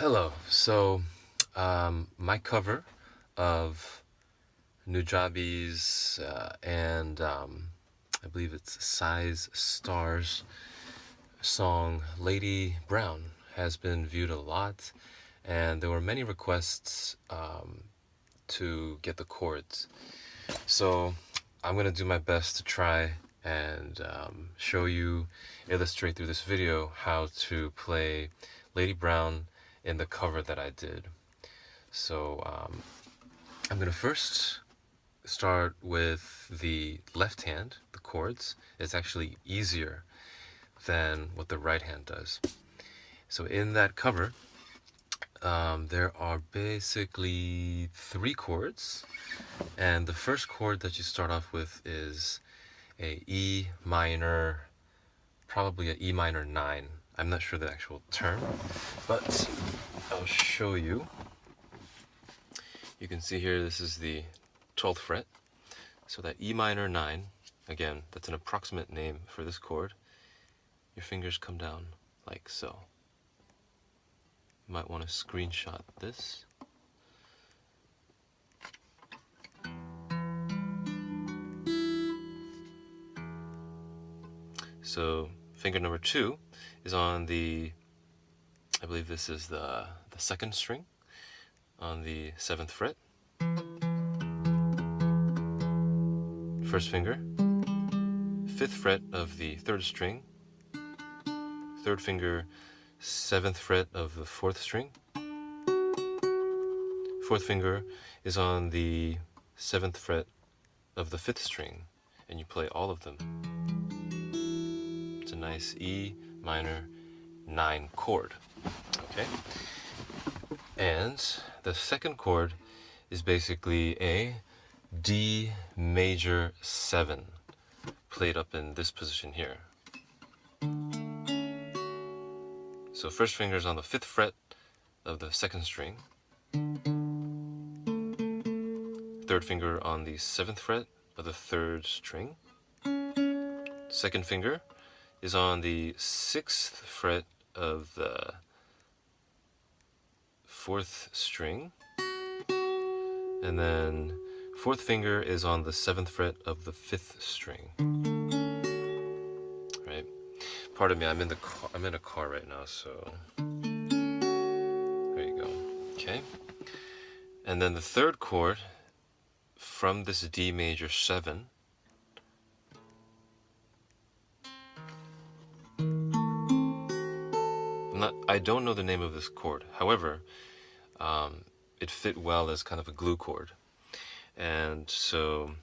Hello. My cover of Nujabes and I believe it's Cise Star's song Lady Brown has been viewed a lot, and there were many requests to get the chords. So I'm going to do my best to try and show you, illustrate through this video how to play Lady Brown in the cover that I did. So I'm going to first start with the left hand, the chords. It's actually easier than what the right hand does. So in that cover, there are basically 3 chords, and the first chord that you start off with is a E minor, probably a E minor 9. I'm not sure the actual term, but I'll show you. You can see here this is the 12th fret. So that E minor 9, again, that's an approximate name for this chord. Your fingers come down like so. You might want to screenshot this. So finger number 2 is on the, I believe this is the 2nd string on the 7th fret. First finger, 5th fret of the 3rd string. 3rd finger, 7th fret of the 4th string. 4th finger is on the 7th fret of the 5th string, and you play all of them. It's a nice E minor 9 chord. Okay? And the second chord is basically a D major 7, played up in this position here. So first finger is on the 5th fret of the 2nd string. 3rd finger on the 7th fret of the 3rd string. 2nd finger is on the 6th fret of the 4th string. And then 4th finger is on the 7th fret of the 5th string. Right? Pardon me, I'm in a car right now, so there you go. Okay. And then the third chord from this D major 7 I don't know the name of this chord. However, it fit well as kind of a glue chord. And so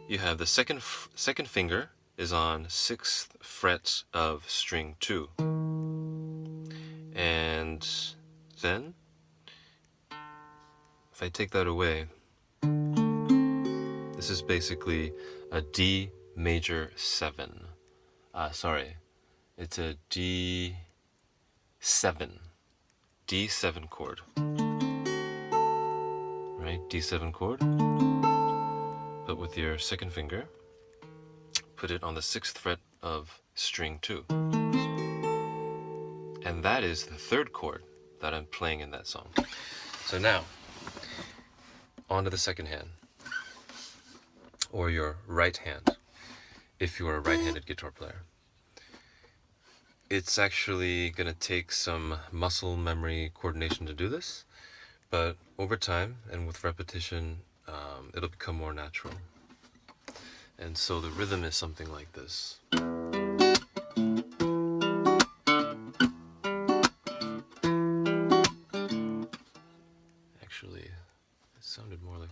you have the second finger is on 6th fret of string 2. And then if I take that away, this is basically a D major 7. Sorry, it's a D7 chord. Right, D7 chord. But with your second finger, put it on the 6th fret of string 2. And that is the third chord that I'm playing in that song. So now, on to the second hand, or your right hand, if you are a right-handed guitar player. It's actually going to take some muscle memory coordination to do this, but over time and with repetition, it'll become more natural. And so the rhythm is something like this. Actually, it sounded more like...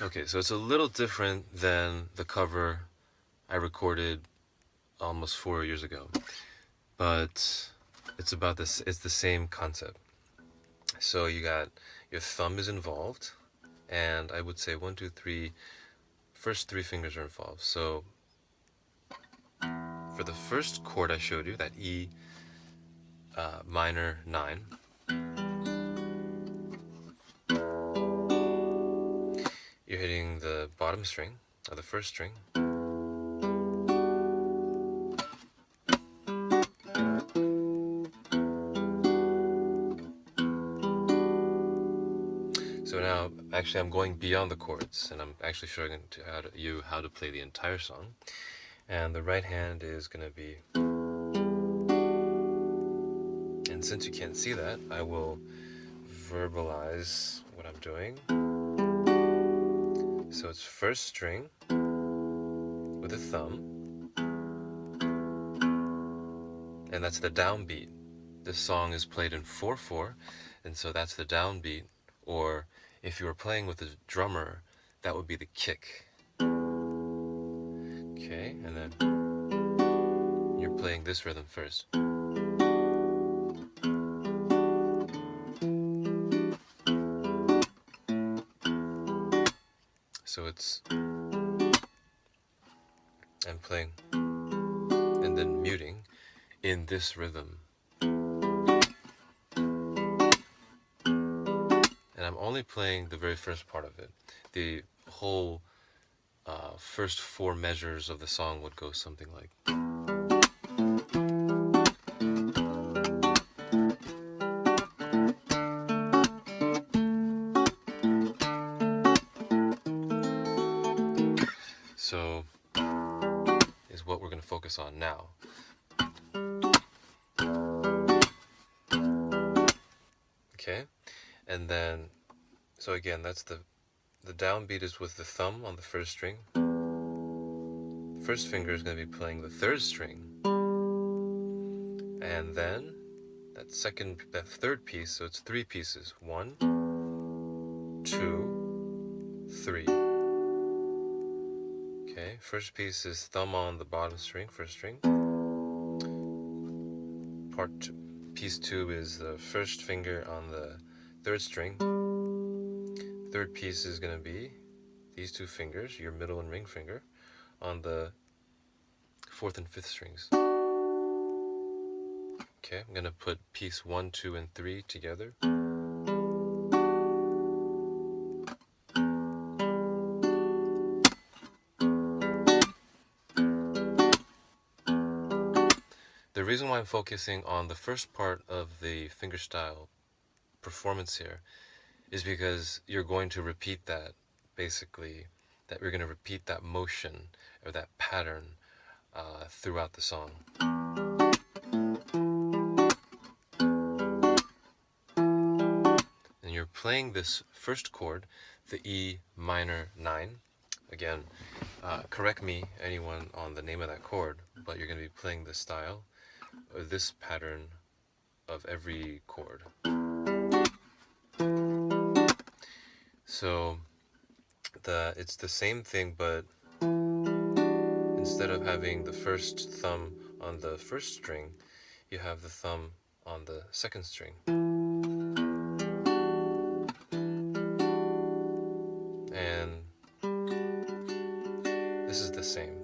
Okay, so it's a little different than the cover I recorded almost 4 years ago, but it's about this. It's the same concept. So you got your thumb is involved, and I would say 1, 2, 3. First 3 fingers are involved. So for the first chord I showed you, that E minor 9. You're hitting the bottom string, or the first string. So now, actually, I'm going beyond the chords, and I'm actually showing you how to play the entire song. And the right hand is going to be... And since you can't see that, I will verbalize what I'm doing. So it's first string with a thumb, and that's the downbeat. This song is played in 4/4, and so that's the downbeat. Or if you were playing with a drummer, that would be the kick. Okay, and then you're playing this rhythm first. So it's... I'm playing and then muting in this rhythm. And I'm only playing the very first part of it. The whole first 4 measures of the song would go something like... So is what we're going to focus on now. Okay, and then, so again, that's the downbeat is with the thumb on the first string. First finger is going to be playing the third string, and then that third piece, so it's 3 pieces. 1, 2, 3. Okay, first piece is thumb on the bottom string, first string. Piece 2 is the first finger on the third string. Third piece is going to be these 2 fingers, your middle and ring finger, on the 4th and 5th strings. Okay, I'm going to put piece 1, 2, and 3 together. The reason why I'm focusing on the first part of the fingerstyle performance here is because you're going to repeat that, basically, that we're going to repeat that motion or that pattern throughout the song. And you're playing this first chord, the E minor 9. Again, correct me, anyone, on the name of that chord, but you're going to be playing this style, or this pattern of every chord. So it's the same thing, but instead of having the first thumb on the first string, you have the thumb on the second string. And this is the same,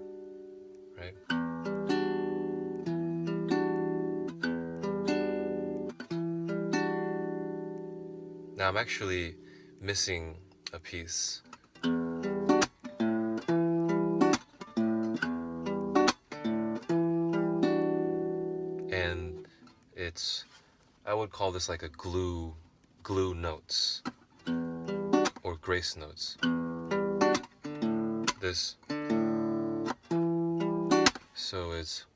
right? Now I'm actually missing a piece. And I would call this like a glue notes or grace notes. This, so it's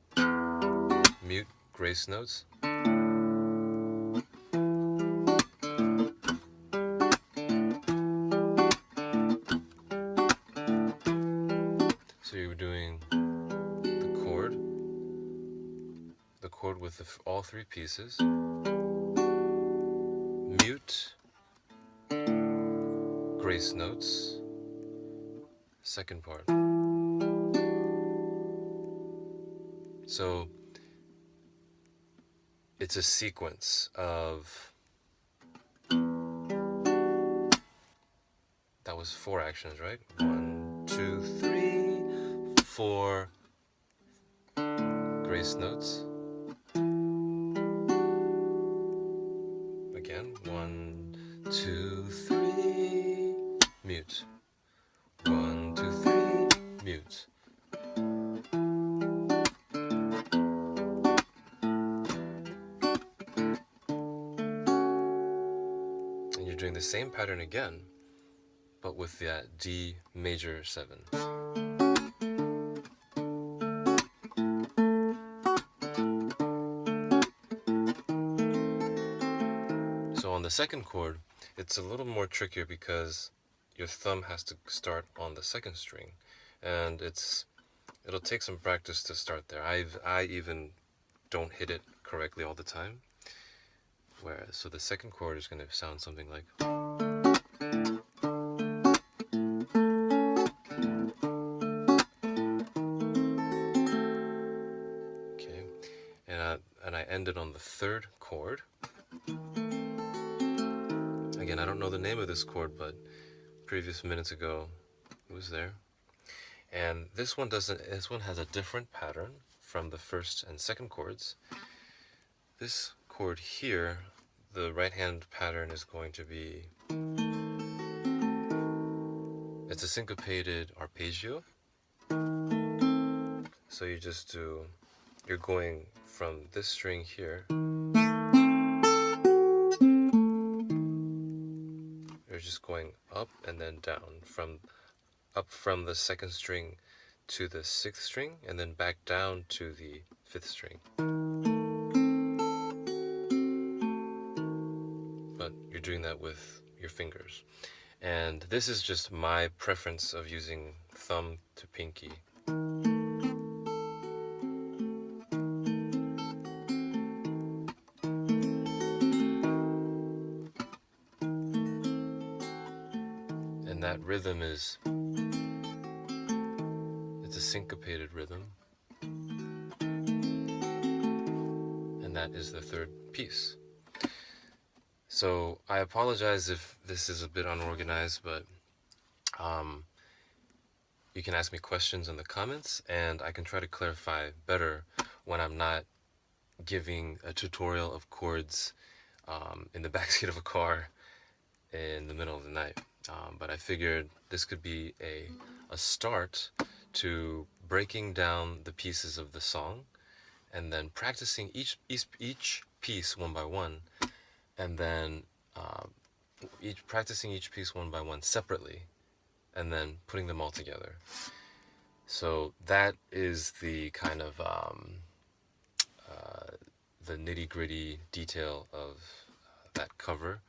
mute grace notes. So you're doing the chord with all 3 pieces, mute grace notes, second part. So it's a sequence of, that was 4 actions, right? 1, 2, 3, 4 grace notes, mute. And you're doing the same pattern again, but with that D major 7. So on the second chord, it's a little more trickier because your thumb has to start on the second string, and it'll take some practice to start there. I even don't hit it correctly all the time. Whereas, so the second chord is going to sound something like. Okay, and I ended on the third chord. Again, I don't know the name of this chord, but previous minutes ago it was there. And this one doesn't. This one has a different pattern from the first and second chords. This chord here, the right hand pattern is going to be. It's a syncopated arpeggio. So you just do. You're going from this string here. You're just going up and then down, up from the second string to the sixth string, and then back down to the fifth string. But you're doing that with your fingers. And this is just my preference of using thumb to pinky. And that rhythm it's a syncopated rhythm. And that is the third piece. So I apologize if this is a bit unorganized, but you can ask me questions in the comments, and I can try to clarify better when I'm not giving a tutorial of chords in the backseat of a car in the middle of the night. But I figured this could be a start to breaking down the pieces of the song, and then practicing each piece one by one, and then practicing each piece one by one separately, and then putting them all together. So that is the kind of the nitty-gritty detail of that cover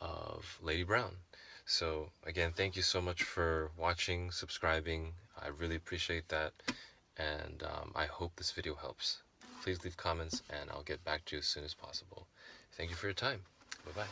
of Lady Brown. So again, thank you so much for watching, subscribing. I really appreciate that, and I hope this video helps. Please leave comments, and I'll get back to you as soon as possible. Thank you for your time. Bye-bye.